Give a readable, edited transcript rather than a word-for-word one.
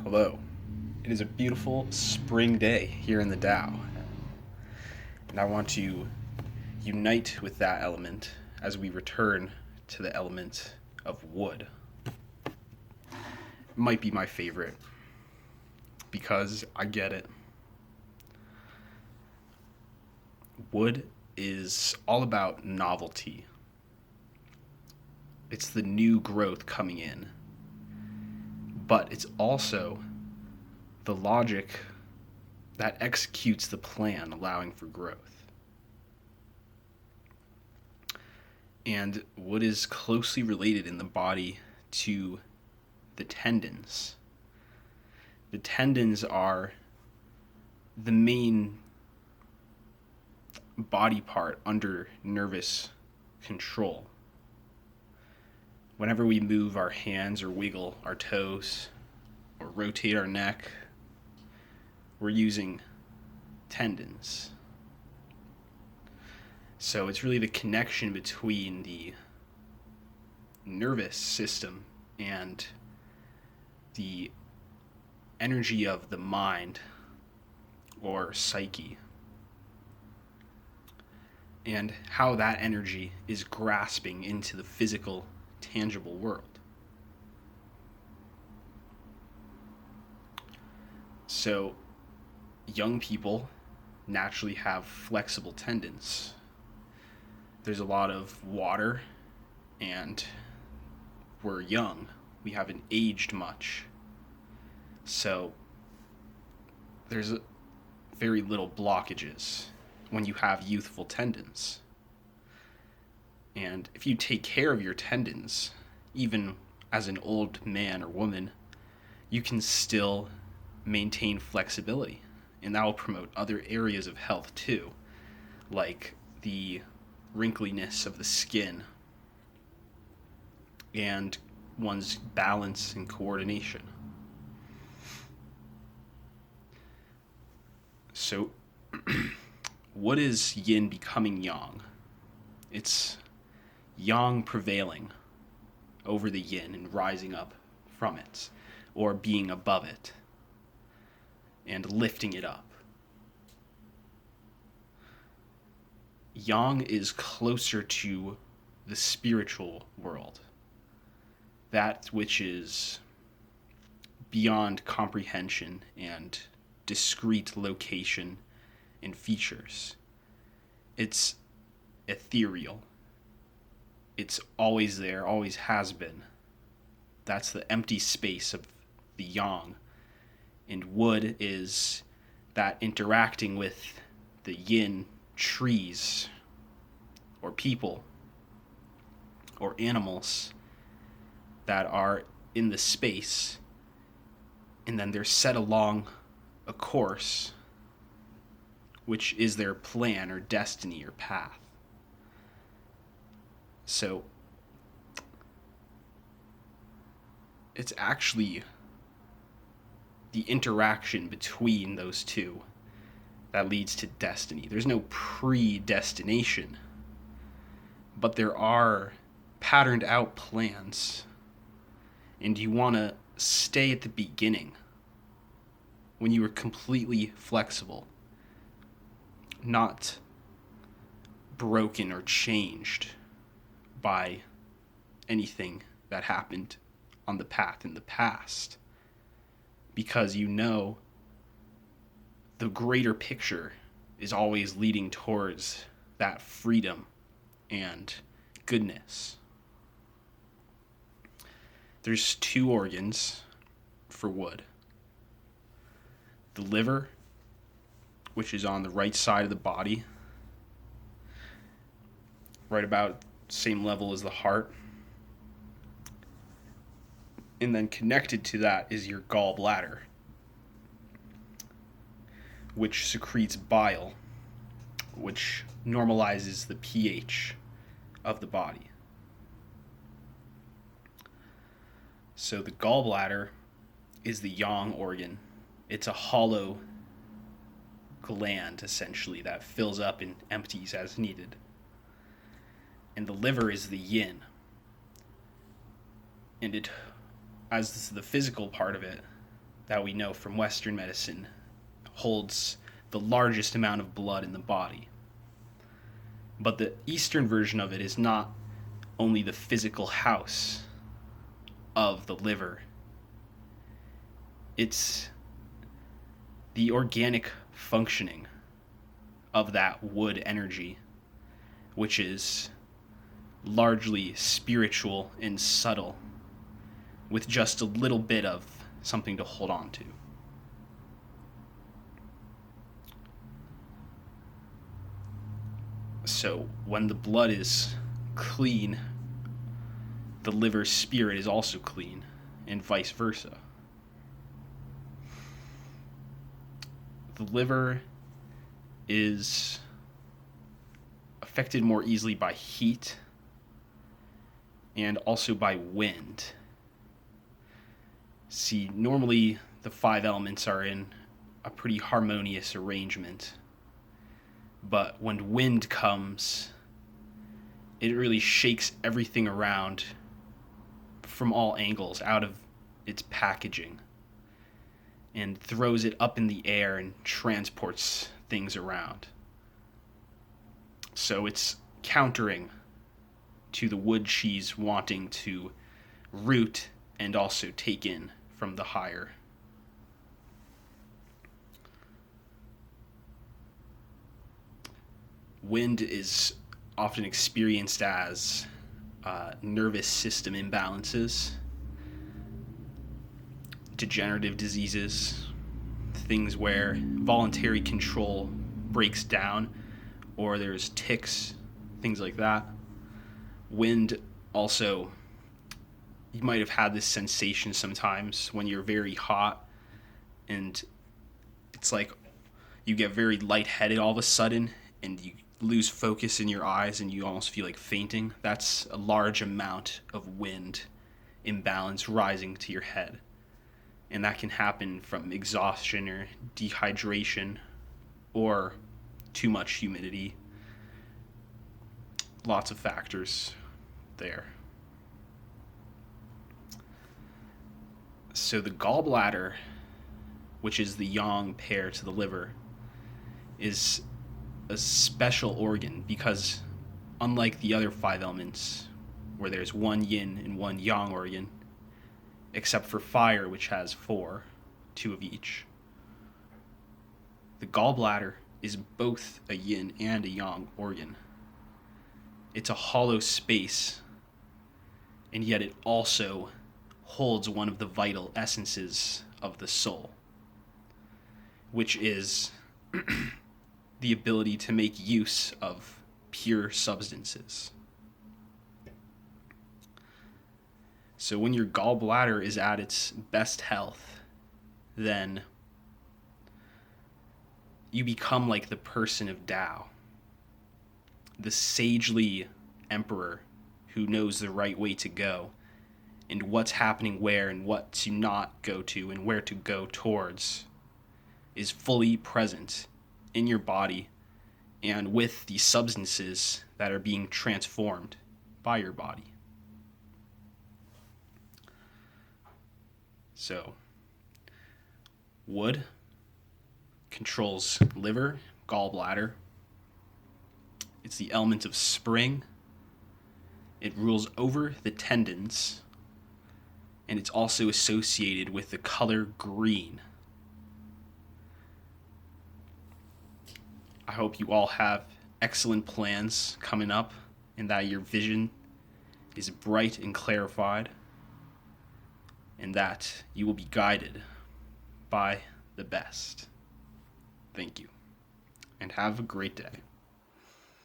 Hello. It is a beautiful spring day here in the Tao, and I want to unite with that element as we return to the element of wood. It might be my favorite because I get it. Wood is all about novelty. It's the new growth coming in, but it's also the logic that executes the plan, allowing for growth. And wood is closely related in the body to the tendons. The tendons are the main body part under nervous control. Whenever we move our hands or wiggle our toes or rotate our neck, we're using tendons. So it's really the connection between the nervous system and the energy of the mind or psyche, and how that energy is grasping into the physical, tangible world. So, young people naturally have flexible tendons. There's a lot of water, and we're young. We haven't aged much. So, there's very little blockages when you have youthful tendons. And if you take care of your tendons, even as an old man or woman, you can still maintain flexibility. And that will promote other areas of health too, like the wrinkliness of the skin and one's balance and coordination. So, what is yin becoming yang? It's yang prevailing over the yin and rising up from it, or being above it and lifting it up. Yang is closer to the spiritual world, that which is beyond comprehension and discrete location and features. It's ethereal. It's always there, always has been. That's the empty space of the yang. And wood is that interacting with the yin, trees, or people, or animals that are in the space, and then they're set along a course, which is their plan or destiny or path. So, it's actually the interaction between those two that leads to destiny. There's no predestination, but there are patterned out plans, and you want to stay at the beginning when you are completely flexible, not broken or changed by anything that happened on the path in the past, because you know the greater picture is always leading towards that freedom and goodness. There's two organs for wood. The liver, which is on the right side of the body, right about same level as the heart. And then connected to that is your gall bladder, which secretes bile, which normalizes the pH of the body. So the gallbladder is the yang organ. It's a hollow gland, essentially, that fills up and empties as needed. And the liver is the yin. And it, as the physical part of it, that we know from Western medicine holds the largest amount of blood in the body. But the Eastern version of it is not only the physical house of the liver, it's the organic functioning of that wood energy, which is largely spiritual and subtle, with just a little bit of something to hold on to. So when the blood is clean, the liver's spirit is also clean, and vice versa. The liver is affected more easily by heat and also by wind. See, normally the 5 elements are in a pretty harmonious arrangement, but when wind comes, it really shakes everything around from all angles out of its packaging and throws it up in the air and transports things around. So it's countering to the wood cheese wanting to root and also take in from the higher. Wind is often experienced as nervous system imbalances, degenerative diseases, things where voluntary control breaks down, or there's tics, things like that. Wind also, you might have had this sensation sometimes when you're very hot and it's like you get very lightheaded all of a sudden and you lose focus in your eyes and you almost feel like fainting. That's a large amount of wind imbalance rising to your head. And that can happen from exhaustion or dehydration or too much humidity. Lots of factors there. So the gallbladder, which is the yang pair to the liver, is a special organ because unlike the other 5 elements where there's one yin and one yang organ, except for fire, which has 4, 2 of each, the gallbladder is both a yin and a yang organ. It's a hollow space, and yet it also holds one of the vital essences of the soul, which is the ability to make use of pure substances. So when your gallbladder is at its best health, then you become like the person of Tao, the sagely emperor who knows the right way to go and what's happening where and what to not go to and where to go towards, is fully present in your body and with the substances that are being transformed by your body. So, wood controls liver, gallbladder. It's the element of spring. It rules over the tendons, and it's also associated with the color green. I hope you all have excellent plans coming up and that your vision is bright and clarified and that you will be guided by the best. Thank you, and have a great day.